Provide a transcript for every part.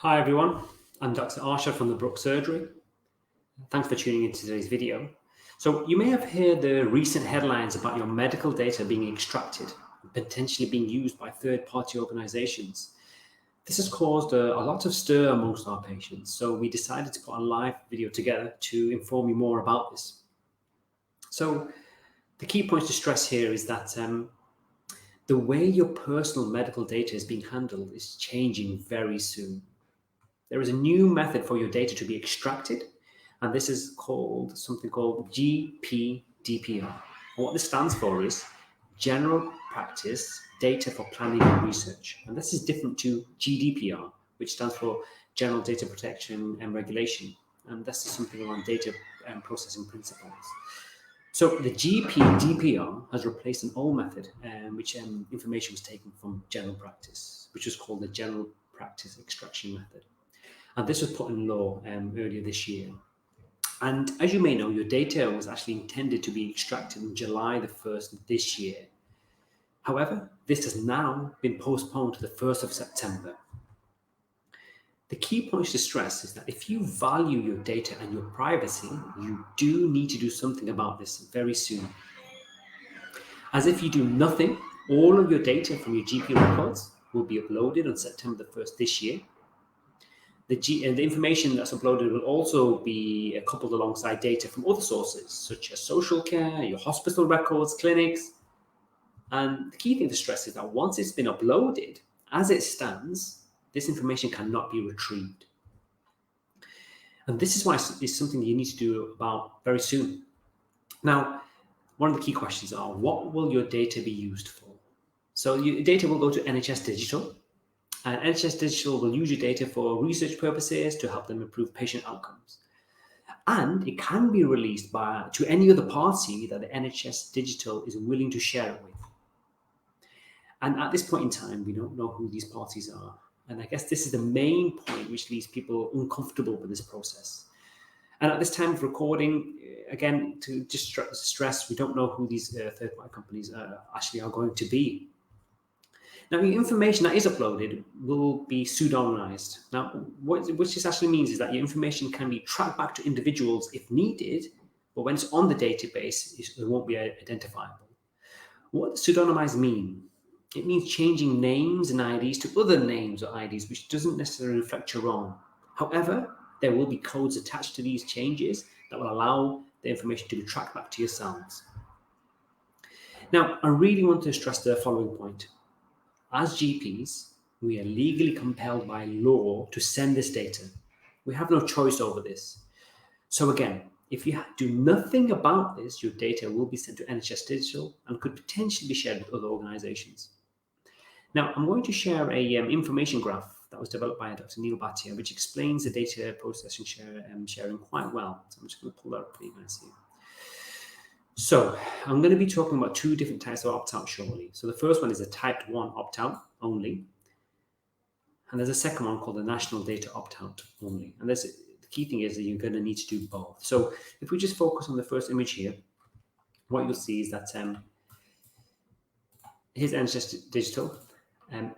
Hi everyone, I'm Dr. Arsha from the Brook Surgery. Thanks for tuning into today's video. So you may have heard the recent headlines about your medical data being extracted and potentially being used by third-party organizations. This has caused a lot of stir amongst our patients, so we decided to put a live video together to inform you more about this. So the key points to stress here is that the way your personal medical data is being handled is changing very soon. There is a new method for your data to be extracted, and this is called something called GPDPR. And what this stands for is General Practice Data for Planning and Research. And this is different to GDPR, which stands for General Data Protection and Regulation. And this is something around data processing principles. So the GPDPR has replaced an old method which information was taken from general practice, which was called the General Practice Extraction Method. And this was put in law earlier this year. And as you may know, your data was actually intended to be extracted on July the 1st of this year. However, this has now been postponed to the 1st of September. The key points to stress is that if you value your data and your privacy, you do need to do something about this very soon. As if you do nothing, all of your data from your GP records will be uploaded on September the 1st this year. The information that's uploaded will also be coupled alongside data from other sources, such as social care, your hospital records, clinics. And the key thing to stress is that once it's been uploaded, as it stands, this information cannot be retrieved. And this is why it's something you need to do about very soon. Now, one of the key questions are, what will your data be used for? So your data will go to NHS Digital. And NHS Digital will use your data for research purposes to help them improve patient outcomes. And it can be released to any other party that the NHS Digital is willing to share it with. And at this point in time, we don't know who these parties are. And I guess this is the main point which leaves people uncomfortable with this process. And at this time of recording, again, to just stress, we don't know who these third-party companies actually are going to be. Now, the information that is uploaded will be pseudonymized. Now, what this actually means is that your information can be tracked back to individuals if needed, but when it's on the database, it won't be identifiable. What does pseudonymized mean? It means changing names and IDs to other names or IDs, which doesn't necessarily reflect your own. However, there will be codes attached to these changes that will allow the information to be tracked back to yourselves. Now, I really want to stress the following point. As GPs, we are legally compelled by law to send this data. We have no choice over this. So again, if you do nothing about this, your data will be sent to NHS Digital and could potentially be shared with other organizations. Now, I'm going to share a information graph that was developed by Dr. Neil Bhatia, which explains the data processing sharing quite well. So I'm just going to pull that up for you guys here. So I'm going to be talking about two different types of opt-out shortly. So the first one is a type 1 opt-out only. And there's a second one called the national data opt-out only. And the key thing is that you're going to need to do both. So if we just focus on the first image here, what you'll see is that here's NHS Digital in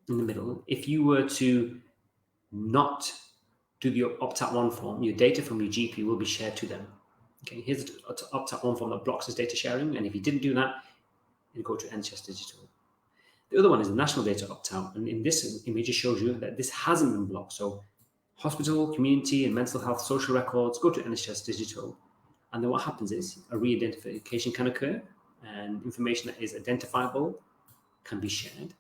the middle. If you were to not do the opt-out 1 form, your data from your GP will be shared to them. Okay, here's the opt-out 1 form that blocks this data sharing, and if you didn't do that, you go to NHS Digital. The other one is the national data opt-out, and in this image it shows you that this hasn't been blocked. So hospital, community, and mental health social records go to NHS Digital, and then what happens is a re-identification can occur, and information that is identifiable can be shared,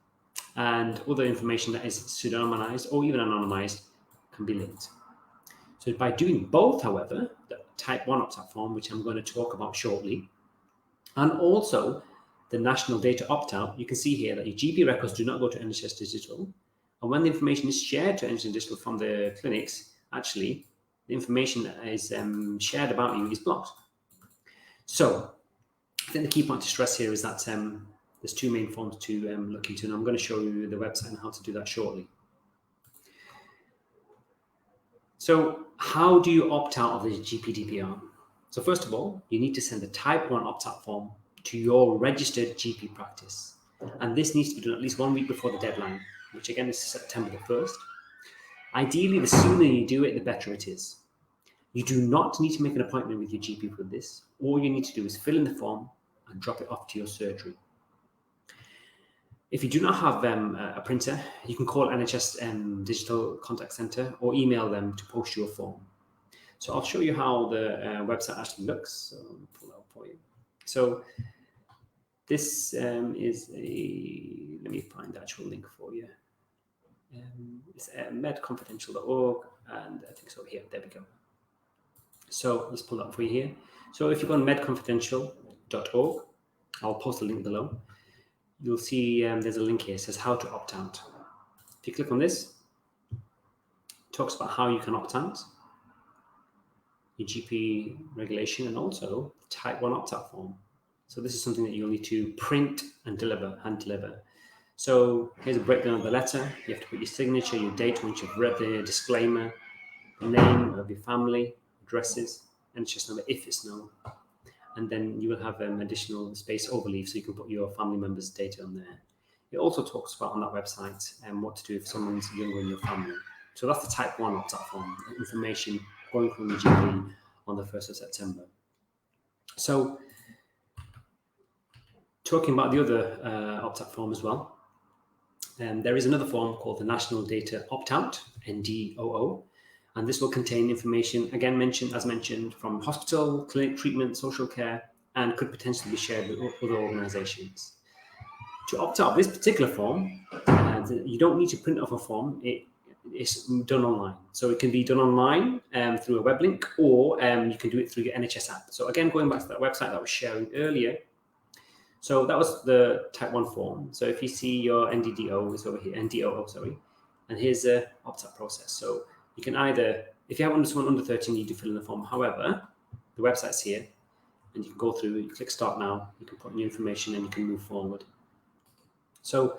and other information that is pseudonymized or even anonymized can be linked. So by doing both, however, the type 1 opt-out form, which I'm going to talk about shortly, and also the national data opt-out, you can see here that your GP records do not go to NHS Digital. And when the information is shared to NHS Digital from the clinics, actually, the information that is shared about you is blocked. So I think the key point to stress here is that there's two main forms to look into, and I'm going to show you the website and how to do that shortly. So how do you opt out of the GPDPR? So first of all, you need to send a type 1 opt-out form to your registered GP practice. And this needs to be done at least 1 week before the deadline, which again is September the 1st. Ideally, the sooner you do it, the better it is. You do not need to make an appointment with your GP for this. All you need to do is fill in the form and drop it off to your surgery. If you do not have a printer, you can call NHS Digital Contact Centre or email them to post your form. So I'll show you how the website actually looks. So I'll pull it up for you. So this is a, let me find the actual link for you. It's medconfidential.org, and I think it's over here. There we go. So let's pull that up for you here. So if you go on medconfidential.org, I'll post the link below. You'll see there's a link here. It says how to opt out. If you click on this, it talks about how you can opt out, your GP regulation, and also the type 1 opt-out form. So this is something that you'll need to print and hand deliver. So here's a breakdown of the letter. You have to put your signature, your date once you've read the disclaimer, the name of your family, addresses, NHS number if it's known. And then you will have additional space overleaf so you can put your family members' data on there. It also talks about on that website what to do if someone's younger in your family. So that's the type 1 opt-out form, information going from the GP on the 1st of September. So talking about the other opt-out form as well, there is another form called the National Data Opt-out, NDOO, and this will contain information, again as mentioned, from hospital, clinic, treatment, social care, and could potentially be shared with other organisations. To opt out of this particular form, you don't need to print off a form. It's done online. So it can be done online through a web link, or you can do it through your NHS app. So again, going back to that website that I was sharing earlier, so that was the type 1 form. So if you see your NDDO, it's over here, NDOO, sorry, and here's the opt-out process. So you can either, if you have someone under 13, you need to fill in the form. However, the website's here, and you can go through, you click Start Now, you can put in your information, and you can move forward. So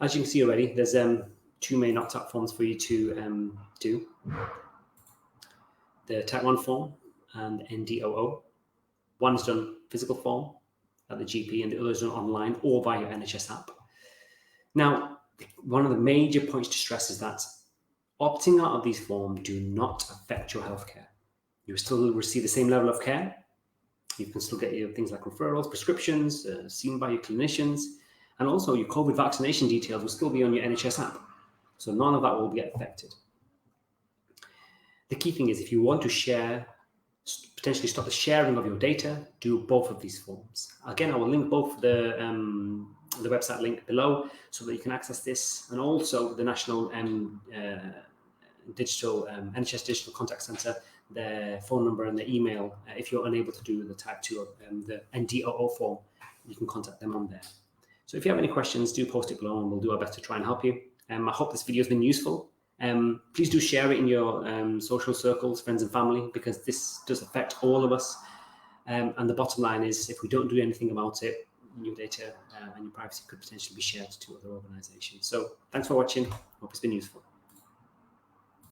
as you can see already, there's 2 main opt-out forms for you to do. The type 1 form and NDOO. One is done physical form at the GP, and the other is done online or via your NHS app. Now, one of the major points to stress is that opting out of these forms do not affect your healthcare. You still receive the same level of care. You can still get your things like referrals, prescriptions, seen by your clinicians, and also your COVID vaccination details will still be on your NHS app. So none of that will get affected. The key thing is if you want to share, potentially stop the sharing of your data, do both of these forms. Again, I will link both the website link below so that you can access this, and also the National NHS Digital Contact Centre, their phone number and their email. If you're unable to do the type 2 of the NDOO form, you can contact them on there. So if you have any questions, do post it below and we'll do our best to try and help you. I hope this video has been useful. Please do share it in your social circles, friends and family, because this does affect all of us. And the bottom line is, if we don't do anything about it, your data and your privacy could potentially be shared to other organizations. So thanks for watching. Hope it's been useful.